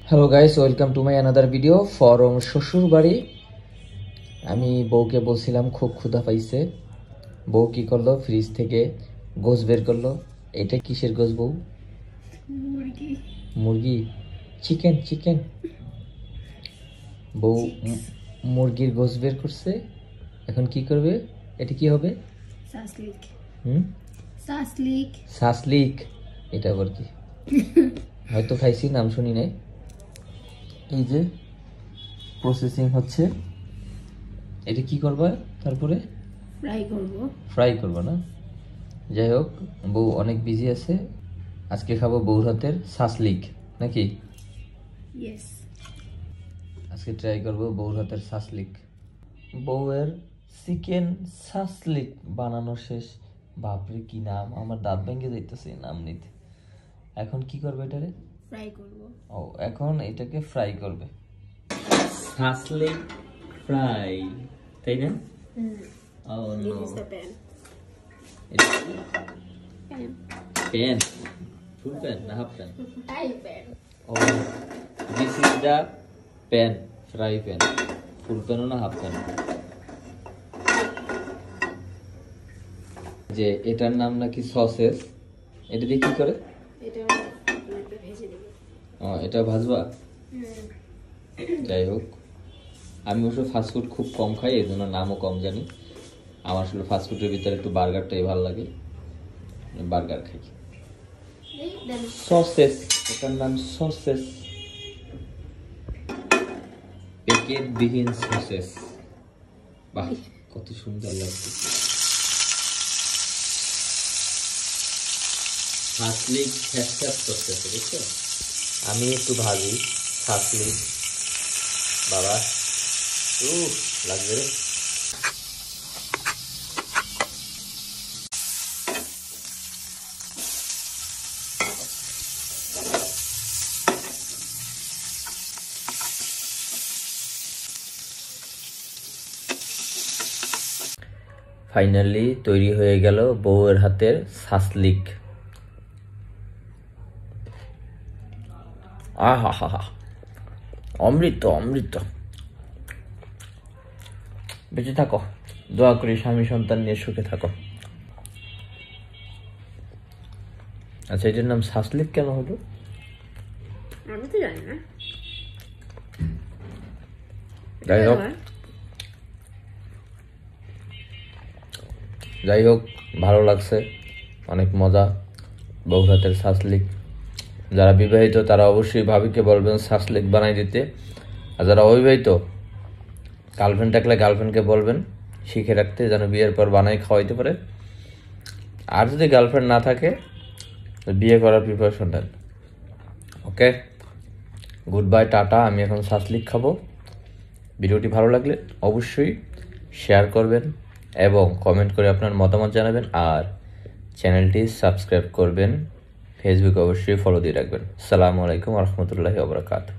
Hello guys, welcome to my another video form শ্বশুর বাড়ি। আমি বউকে বলছিলাম খুব ক্ষুধা পাইছে। বউ কি করলো, ফ্রিজ থেকে গোশ বের করলো। এটা কিসের গোশ বউ? মুরগি। মুরগি? Chicken chicken. বউ মুরগির গোশ বের করছে। এখন কি করবে? এটা কি হবে? সাসলিক। সাসলিক। সাসলিক এটা আবার কি? হয়তো খাইছি, নাম শুনি নাই। এই যে প্রসেসিং হচ্ছে, এটা কি করবা? তারপরে ফ্রাই করবো না? যাই হোক, বউ অনেক বিজি আছে। আজকে খাবো বউর হাতের সাসলিক, নাকি? আজকে ট্রাই করবো বউর হাতের সাসলিক। বউয়ের চিকেন সাসলিক বানানো শেষ। বাপরে কি নাম, আমার দাঁত ভেঙে যাইতেছে নাম নিতে। এখন কি করবে এটারে? ফ্রাই করব। ও, এখন এটাকে ফ্রাই করবে। সাসলিক ফ্রাই, তাই না? Oh no. This is the pan. It's Pan. pan. Full pan, na half pan? Fry pan. Oh, this is the pan, fry pan. Full pan না half pan? যে এটার নাম নাকি সসেস। এটা দিয়ে কি করে? এটা ভেজে দেব। ও, এটা ভাজবা? যাই হোক, আমি অবশ্য ফাস্টফুড খুব কম খাই, এই জন্য নামও কম জানি। আমার আসলে ফাস্টফুডের ভিতরে একটু বার্গারটাই ভালো লাগে, বার্গার খাই। সসেস, এটার নাম সসেস, প্যাকেট বিহীন সসেস। বাহ, কত সুন্দর লাগছে। সাসলিক ফ্যাসফ্যাস করতেছে, বুঝছো? আমি একটু ভাজি সাসলিক। বাবা লাগবে রে। ফাইনালি তৈরি হয়ে গেল বউয়ের হাতের সাসলিক। আহা হা হা, অমৃত অমৃত। বেঁচে থাকো, দোয়া করি স্বামী সন্তান নিয়ে সুখে থাকো। আচ্ছা, এটার নাম সাসলিক কেন হলো? আমি তো জানি না। যাই হোক, ভালো লাগছে, অনেক মজা। বউর হাতের সাসলিক। যারা বিবাহিত তারা অবশ্যই ভাবিকে বলবেন সাসলিক বানাই দিতে। আর যারা অবিবাহিত, গার্লফ্রেন্ড থাকলে গার্লফ্রেন্ডকে বলবেন শিখে রাখতে, যেন বিয়ের পর বানাই খাওয়াইতে পারে। আর যদি গার্লফ্রেন্ড না থাকে, বিয়ে করার প্রিপারেশন নেন। ওকে, গুড বাই, টাটা। আমি এখন সাসলিক খাবো। ভিডিওটি ভালো লাগলে অবশ্যই শেয়ার করবেন এবং কমেন্ট করে আপনার মতামত জানাবেন। আর চ্যানেলটি সাবস্ক্রাইব করবেন। ফেসবুকে অবশ্যই ফলো দিয়ে রাখবেন। আসসালামু আলাইকুম ওয়া রাহমাতুল্লাহি ওয়া বারাকাতুহু।